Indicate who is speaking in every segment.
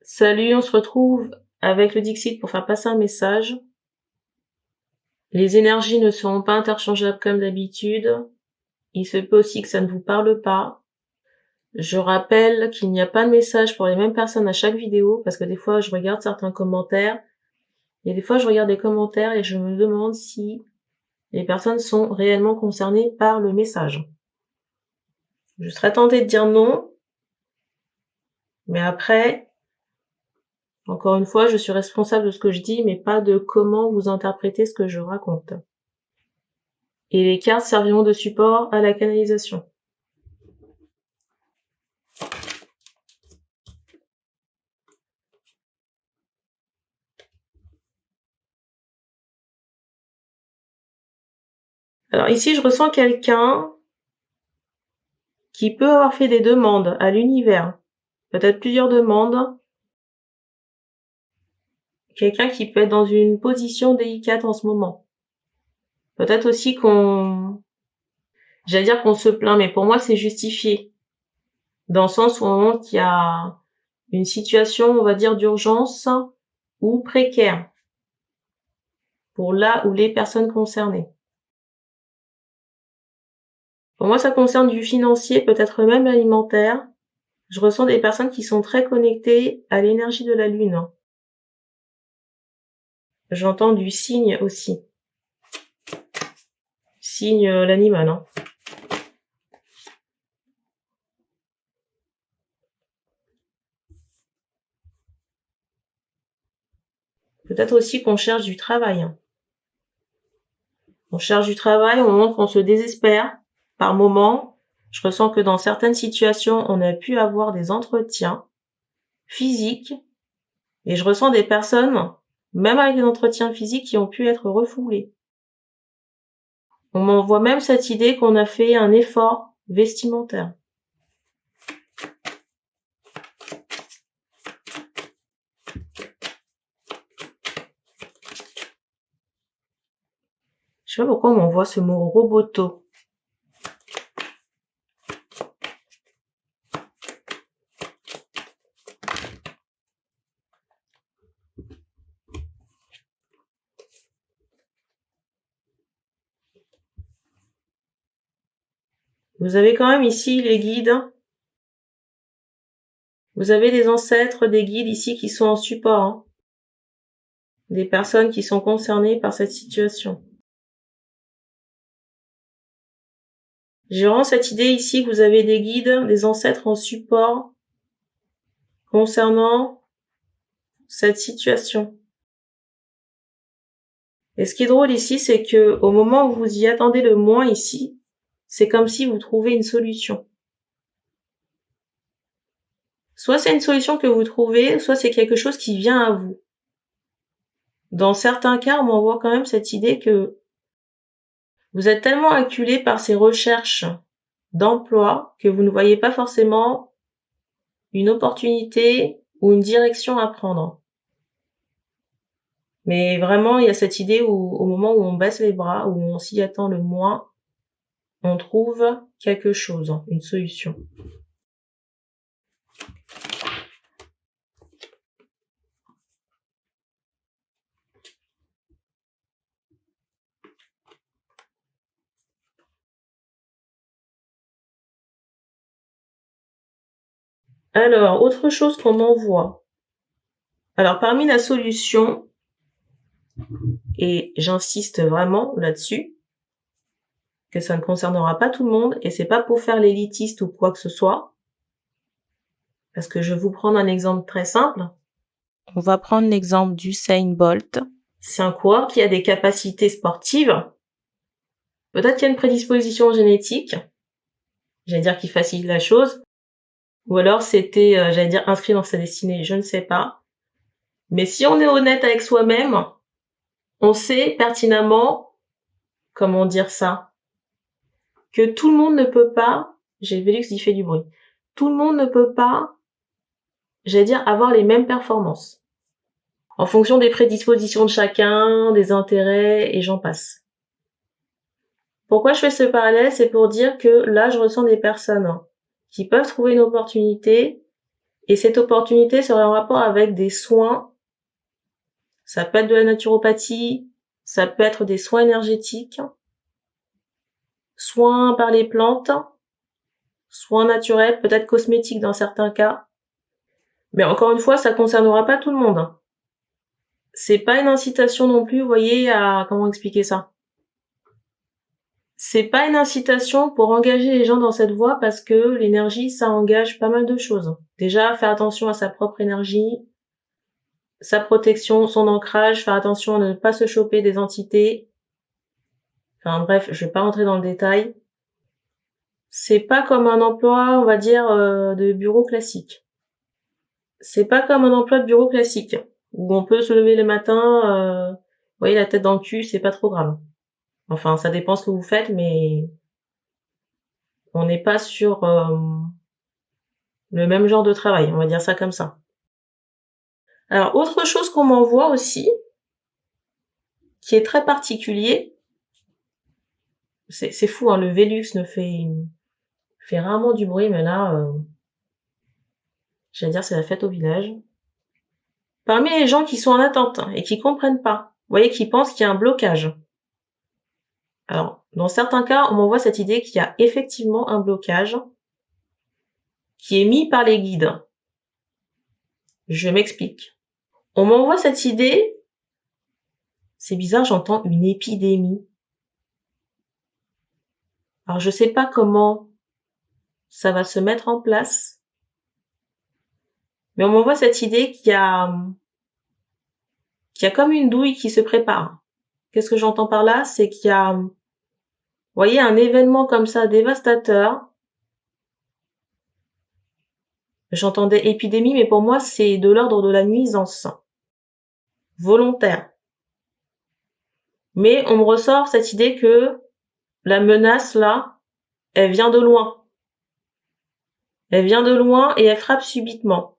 Speaker 1: Salut, on se retrouve avec le Dixit pour faire passer un message. Les énergies ne seront pas interchangeables comme d'habitude. Il se peut aussi que ça ne vous parle pas. Je rappelle qu'il n'y a pas de message pour les mêmes personnes à chaque vidéo parce que des fois je regarde certains commentaires et des fois je regarde des commentaires et je me demande si les personnes sont réellement concernées par le message. Je serais tentée de dire non, mais après, encore une fois, je suis responsable de ce que je dis, mais pas de comment vous interprétez ce que je raconte. Et les cartes serviront de support à la canalisation. Alors ici, je ressens quelqu'un qui peut avoir fait des demandes à l'univers, peut-être plusieurs demandes. Quelqu'un qui peut être dans une position délicate en ce moment. Peut-être aussi j'allais dire qu'on se plaint, mais pour moi c'est justifié. Dans le sens où on qu'il y a une situation, on va dire, d'urgence ou précaire pour là ou les personnes concernées. Pour moi, ça concerne du financier, peut-être même l'alimentaire. Je ressens des personnes qui sont très connectées à l'énergie de la lune. J'entends du signe aussi. Signe l'animal, hein. Peut-être aussi qu'on cherche du travail. On cherche du travail au moment qu'on se désespère. Par moment, je ressens que dans certaines situations, on a pu avoir des entretiens physiques. Et je ressens des personnes, même avec des entretiens physiques, qui ont pu être refoulés. On m'envoie même cette idée qu'on a fait un effort vestimentaire. Je sais pas pourquoi on m'envoie ce mot roboto. Vous avez quand même ici les guides. Vous avez des ancêtres, des guides ici qui sont en support, hein. Des personnes qui sont concernées par cette situation. J'ai vraiment cette idée ici que vous avez des guides, des ancêtres en support concernant cette situation. Et ce qui est drôle ici, c'est que au moment où vous y attendez le moins ici, c'est comme si vous trouvez une solution. Soit c'est une solution que vous trouvez, soit c'est quelque chose qui vient à vous. Dans certains cas, on m'envoie quand même cette idée que vous êtes tellement acculé par ces recherches d'emploi que vous ne voyez pas forcément une opportunité ou une direction à prendre. Mais vraiment, il y a cette idée où, au moment où on baisse les bras, où on s'y attend le moins, on trouve quelque chose, une solution. Alors, autre chose qu'on m'envoie. Alors, parmi la solution, et j'insiste vraiment là-dessus, que ça ne concernera pas tout le monde, et c'est pas pour faire l'élitiste ou quoi que ce soit, parce que je vais vous prendre un exemple très simple. On va prendre l'exemple d'Usain Bolt. C'est un coureur qui a des capacités sportives. Peut-être qu'il y a une prédisposition génétique. J'allais dire qu'il facilite la chose. Ou alors c'était, j'allais dire, inscrit dans sa destinée, je ne sais pas. Mais si on est honnête avec soi-même, on sait pertinemment, comment dire ça, que tout le monde ne peut pas, j'ai Vélux qui fait du bruit, tout le monde ne peut pas, j'allais dire, avoir les mêmes performances. En fonction des prédispositions de chacun, des intérêts, et j'en passe. Pourquoi je fais ce parallèle? C'est pour dire que là, je ressens des personnes qui peuvent trouver une opportunité Et cette opportunité serait en rapport avec des soins. Ça peut être de la naturopathie, ça peut être des soins énergétiques, soins par les plantes, soins naturels, peut-être cosmétiques dans certains cas. Mais encore une fois, ça concernera pas tout le monde. C'est pas une incitation non plus, vous voyez, à, comment expliquer ça? C'est pas une incitation pour engager les gens dans cette voie parce que l'énergie, ça engage pas mal de choses. Déjà, faire attention à sa propre énergie, sa protection, son ancrage, faire attention à ne pas se choper des entités. Enfin bref, je vais pas rentrer dans le détail. C'est pas comme un emploi, on va dire, de bureau classique. C'est pas comme un emploi de bureau classique, où on peut se lever le matin, vous voyez, la tête dans le cul, c'est pas trop grave. Enfin, ça dépend ce que vous faites, mais on n'est pas sur le même genre de travail, on va dire ça comme ça. Alors, autre chose qu'on m'envoie aussi, qui est très particulier, c'est fou, hein, le Velux fait rarement du bruit, mais là, j'allais dire c'est la fête au village. Parmi les gens qui sont en attente et qui comprennent pas, vous voyez, qui pensent qu'il y a un blocage. Alors, dans certains cas, on m'envoie cette idée qu'il y a effectivement un blocage qui est mis par les guides. Je m'explique. On m'envoie cette idée, c'est bizarre, j'entends une épidémie. Alors, je sais pas comment ça va se mettre en place, mais on m'envoie cette idée qu'il y a comme une douille qui se prépare. Qu'est-ce que j'entends par là? C'est qu'il y a, vous voyez, un événement comme ça dévastateur. J'entendais épidémie, mais pour moi, c'est de l'ordre de la nuisance volontaire. Mais on me ressort cette idée que la menace, là, elle vient de loin. Elle vient de loin et elle frappe subitement.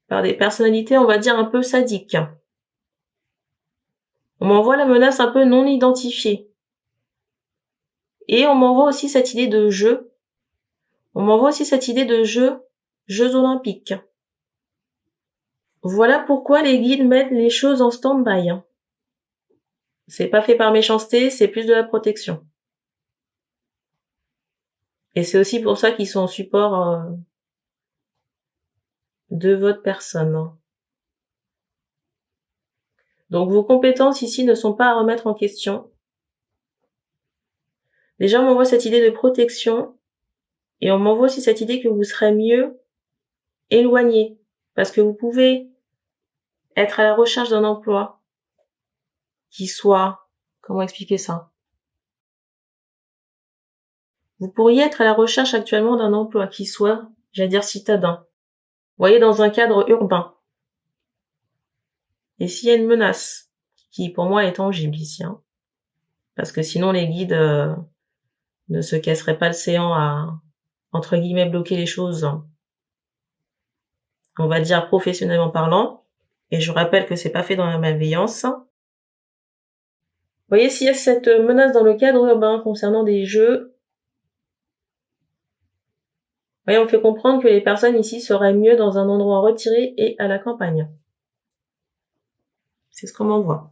Speaker 1: Par des personnalités, on va dire, un peu sadiques. On m'envoie la menace un peu non identifiée. Et on m'envoie aussi cette idée de jeu. On m'envoie aussi cette idée de Jeux olympiques. Voilà pourquoi les guides mettent les choses en stand-by. C'est pas fait par méchanceté, c'est plus de la protection. Et c'est aussi pour ça qu'ils sont en support de votre personne. Donc vos compétences ici ne sont pas à remettre en question. Déjà, on m'envoie cette idée de protection et on m'envoie aussi cette idée que vous serez mieux éloigné parce que vous pouvez être à la recherche d'un emploi qui soit, comment expliquer ça? Vous pourriez être à la recherche actuellement d'un emploi qui soit, j'allais dire citadin. Vous voyez, dans un cadre urbain. Et s'il y a une menace, qui pour moi est tangible ici, hein, parce que sinon les guides ne se casseraient pas le séant à, entre guillemets, bloquer les choses, on va dire professionnellement parlant, et je rappelle que c'est pas fait dans la malveillance. Vous voyez, s'il y a cette menace dans le cadre urbain concernant des jeux, voyez, on fait comprendre que les personnes ici seraient mieux dans un endroit retiré et à la campagne. C'est ce qu'on m'envoie.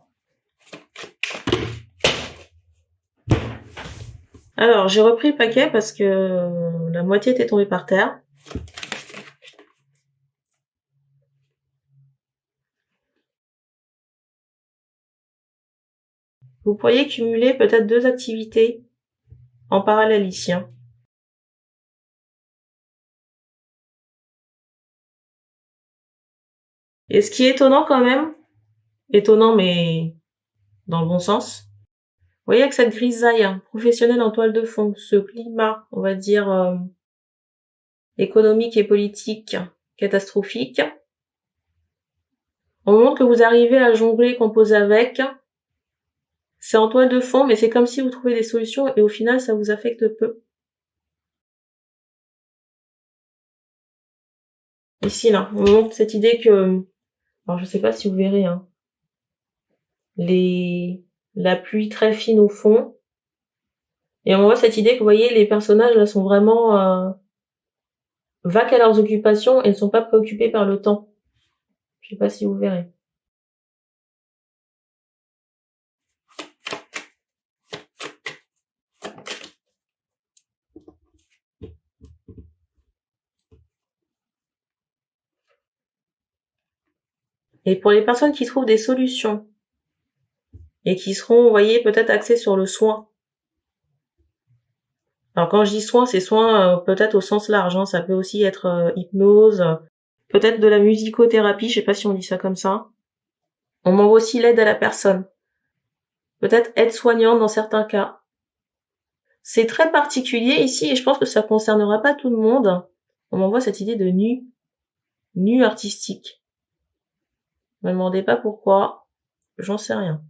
Speaker 1: Alors, j'ai repris le paquet parce que la moitié était tombée par terre. Vous pourriez cumuler peut-être 2 activités en parallèle ici. Et ce qui est étonnant quand même, étonnant mais dans le bon sens, vous voyez, avec cette grisaille professionnelle en toile de fond, ce climat, on va dire, économique et politique catastrophique, au moment que vous arrivez à jongler, composer avec, c'est en toile de fond, mais c'est comme si vous trouvez des solutions et au final, ça vous affecte peu. Ici, là, on montre cette idée que, alors je sais pas si vous verrez, hein, la pluie très fine au fond, et on voit cette idée que, vous voyez, les personnages là sont vraiment vaquent à leurs occupations et ne sont pas préoccupés par le temps. Je sais pas si vous verrez. Et pour les personnes qui trouvent des solutions et qui seront, vous voyez, peut-être axées sur le soin. Alors quand je dis soin, c'est soin peut-être au sens large, hein. Ça peut aussi être hypnose, peut-être de la musicothérapie, je sais pas si on dit ça comme ça. On m'envoie aussi l'aide à la personne. Peut-être aide-soignante dans certains cas. C'est très particulier ici et je pense que ça concernera pas tout le monde. On m'envoie cette idée de nu artistique. Ne me demandez pas pourquoi, j'en sais rien.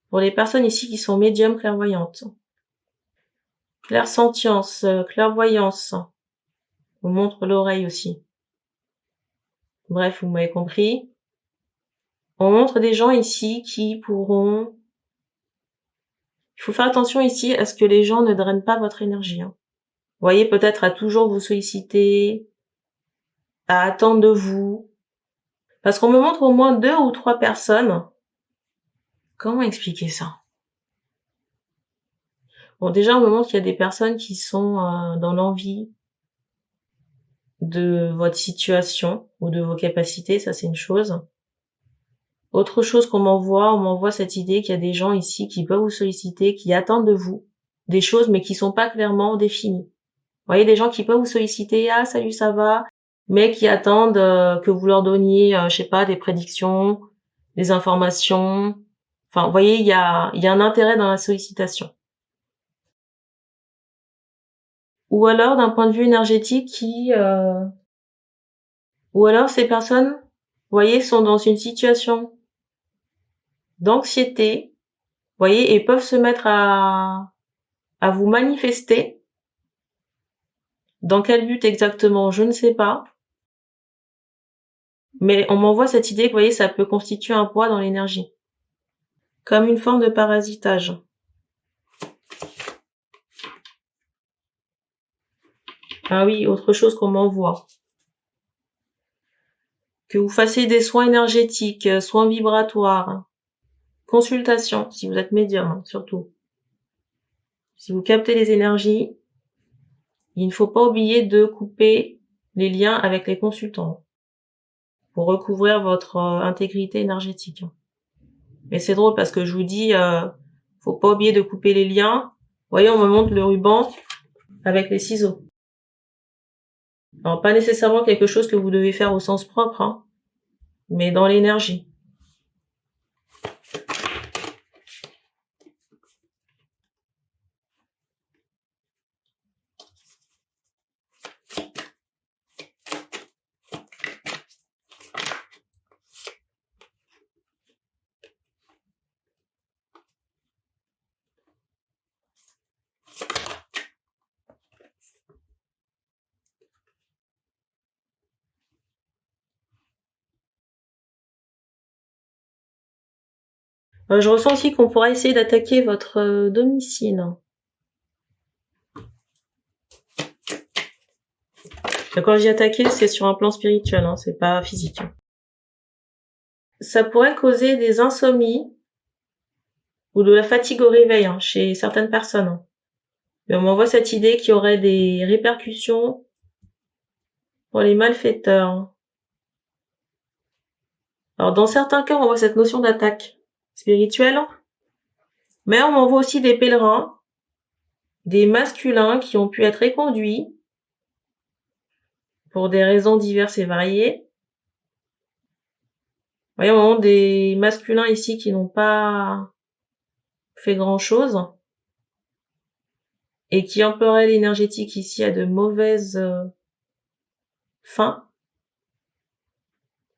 Speaker 1: Pour les personnes ici qui sont médiums clairvoyantes. Clairsentience, clairvoyance. On montre l'oreille aussi. Bref, vous m'avez compris. On montre des gens ici qui pourront... Il faut faire attention ici à ce que les gens ne drainent pas votre énergie. Vous voyez, peut-être à toujours vous solliciter, à attendre de vous. Parce qu'on me montre au moins 2 ou 3 personnes. Comment expliquer ça? Bon, déjà, on me montre qu'il y a des personnes qui sont dans l'envie de votre situation ou de vos capacités, ça c'est une chose. Autre chose on m'envoie cette idée qu'il y a des gens ici qui peuvent vous solliciter, qui attendent de vous des choses mais qui sont pas clairement définies. Vous voyez, des gens qui peuvent vous solliciter, ah salut ça va, mais qui attendent que vous leur donniez, je sais pas, des prédictions, des informations. Enfin, vous voyez, il y a un intérêt dans la sollicitation. Ou alors d'un point de vue énergétique ou alors ces personnes, vous voyez, sont dans une situation d'anxiété, vous voyez, et peuvent se mettre à vous manifester. Dans quel but exactement, je ne sais pas. Mais on m'envoie cette idée que, vous voyez, ça peut constituer un poids dans l'énergie. Comme une forme de parasitage. Ah oui, autre chose qu'on m'envoie. Que vous fassiez des soins énergétiques, soins vibratoires, consultation, si vous êtes médium, surtout. Si vous captez les énergies, il ne faut pas oublier de couper les liens avec les consultants pour recouvrir votre intégrité énergétique. Mais c'est drôle parce que je vous dis, faut pas oublier de couper les liens. Vous voyez, on me montre le ruban avec les ciseaux. Alors, pas nécessairement quelque chose que vous devez faire au sens propre, hein, mais dans l'énergie. Je ressens aussi qu'on pourra essayer d'attaquer votre domicile. Quand je dis attaquer, c'est sur un plan spirituel, hein, c'est pas physique. Ça pourrait causer des insomnies ou de la fatigue au réveil, hein, chez certaines personnes. Mais on m'envoie cette idée qu'il y aurait des répercussions pour les malfaiteurs. Alors dans certains cas, on voit cette notion d'attaque spirituelle, mais on m'envoie aussi des pèlerins, des masculins qui ont pu être éconduits pour des raisons diverses et variées. Voyons, on montre des masculins ici qui n'ont pas fait grand-chose et qui emploieraient l'énergétique ici à de mauvaises fins.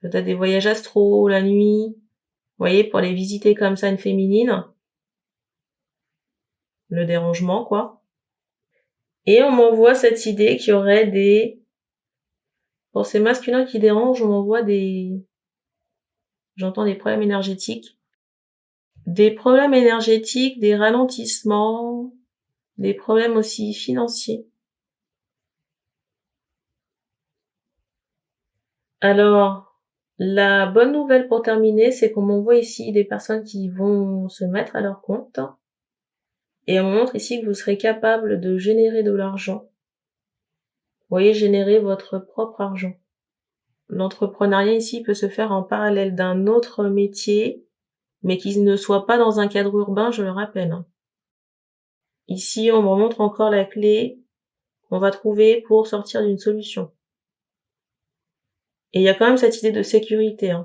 Speaker 1: Peut-être des voyages astraux la nuit, vous voyez, pour les visiter comme ça une féminine. Le dérangement, quoi. Et on m'envoie cette idée qu'il y aurait des... Pour ces masculins qui dérangent, on m'envoie des... J'entends des problèmes énergétiques. Des problèmes énergétiques, des ralentissements, des problèmes aussi financiers. Alors, la bonne nouvelle pour terminer, c'est qu'on m'envoie ici des personnes qui vont se mettre à leur compte. Et on montre ici que vous serez capable de générer de l'argent. Vous voyez, générer votre propre argent. L'entrepreneuriat ici peut se faire en parallèle d'un autre métier, mais qui ne soit pas dans un cadre urbain, je le rappelle. Ici, on me montre encore la clé qu'on va trouver pour sortir d'une solution. Et il y a quand même cette idée de sécurité.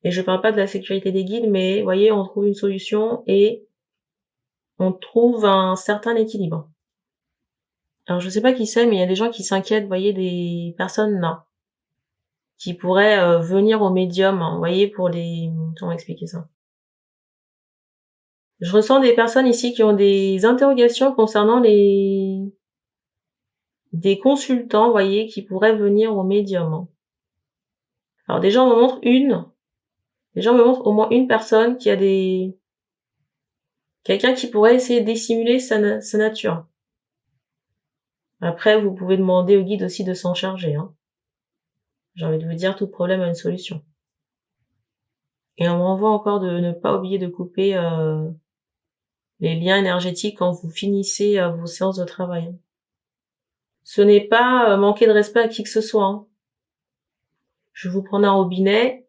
Speaker 1: Et je parle pas de la sécurité des guides, mais vous voyez, on trouve une solution et on trouve un certain équilibre. Alors, je sais pas qui c'est, mais il y a des gens qui s'inquiètent, vous voyez, des personnes là, qui pourraient venir au médium, vous voyez, pour les... Comment expliquer ça? Je ressens des personnes ici qui ont des interrogations concernant des consultants, vous voyez, qui pourraient venir au médium. Alors déjà, on me montre au moins une personne qui a quelqu'un qui pourrait essayer de dissimuler sa nature. Après, vous pouvez demander au guide aussi de s'en charger. J'ai envie de vous dire, tout problème a une solution. Et on m'envoie encore de ne pas oublier de couper les liens énergétiques quand vous finissez vos séances de travail. Ce n'est pas manquer de respect à qui que ce soit. Je vous prends un robinet,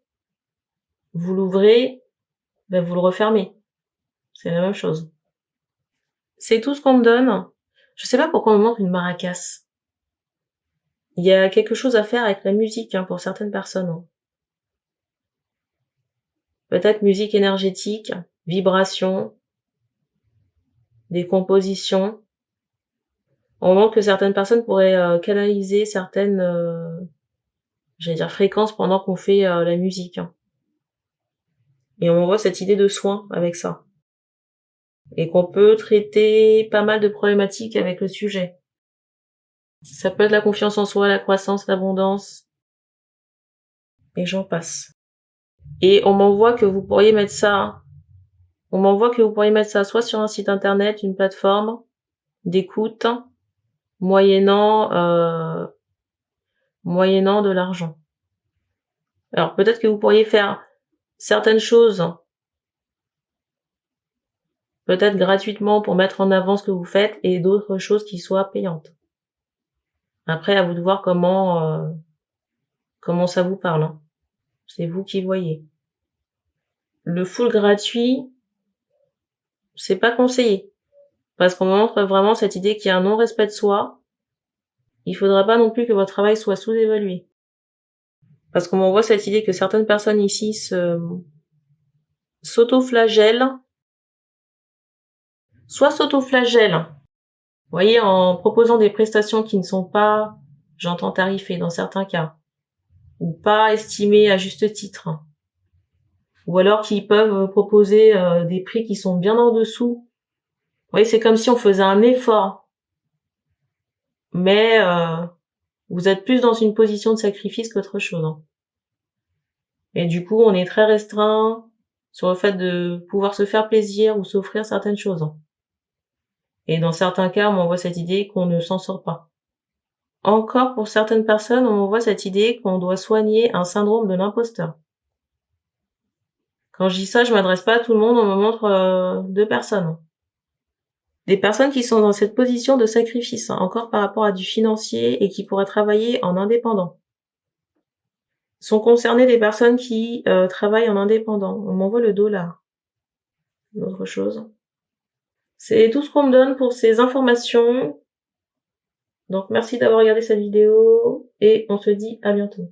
Speaker 1: vous l'ouvrez, vous le refermez. C'est la même chose. C'est tout ce qu'on me donne. Je sais pas pourquoi on me montre une maracasse. Il y a quelque chose à faire avec la musique pour certaines personnes. Peut-être musique énergétique, vibration, des compositions. On montre que certaines personnes pourraient canaliser certaines, fréquences pendant qu'on fait la musique. Et on voit cette idée de soin avec ça. Et qu'on peut traiter pas mal de problématiques avec le sujet. Ça peut être la confiance en soi, la croissance, l'abondance. Et j'en passe. Et on m'envoie que vous pourriez mettre ça, soit sur un site internet, une plateforme d'écoute, moyennant de l'argent. Alors peut-être que vous pourriez faire certaines choses, peut-être gratuitement pour mettre en avant ce que vous faites, et d'autres choses qui soient payantes. Après, à vous de voir comment ça vous parle. C'est vous qui voyez. Le full gratuit, c'est pas conseillé. Parce qu'on montre vraiment cette idée qu'il y a un non-respect de soi. Il faudra pas non plus que votre travail soit sous-évalué. Parce qu'on m'envoie cette idée que certaines personnes ici s'auto-flagellent. Soit s'auto-flagellent, vous voyez, en proposant des prestations qui ne sont pas, j'entends tarifées dans certains cas, ou pas estimées à juste titre. Ou alors qu'ils peuvent proposer des prix qui sont bien en dessous. Vous voyez, c'est comme si on faisait un effort. Mais vous êtes plus dans une position de sacrifice qu'autre chose. Et du coup, on est très restreint sur le fait de pouvoir se faire plaisir ou s'offrir certaines choses. Et dans certains cas, on m'envoie cette idée qu'on ne s'en sort pas. Encore pour certaines personnes, on m'envoie cette idée qu'on doit soigner un syndrome de l'imposteur. Quand je dis ça, je m'adresse pas à tout le monde, on me montre 2 personnes. Des personnes qui sont dans cette position de sacrifice, encore par rapport à du financier et qui pourraient travailler en indépendant. Sont concernées des personnes qui travaillent en indépendant. On m'envoie le dollar. Autre chose. C'est tout ce qu'on me donne pour ces informations. Donc merci d'avoir regardé cette vidéo et on se dit à bientôt.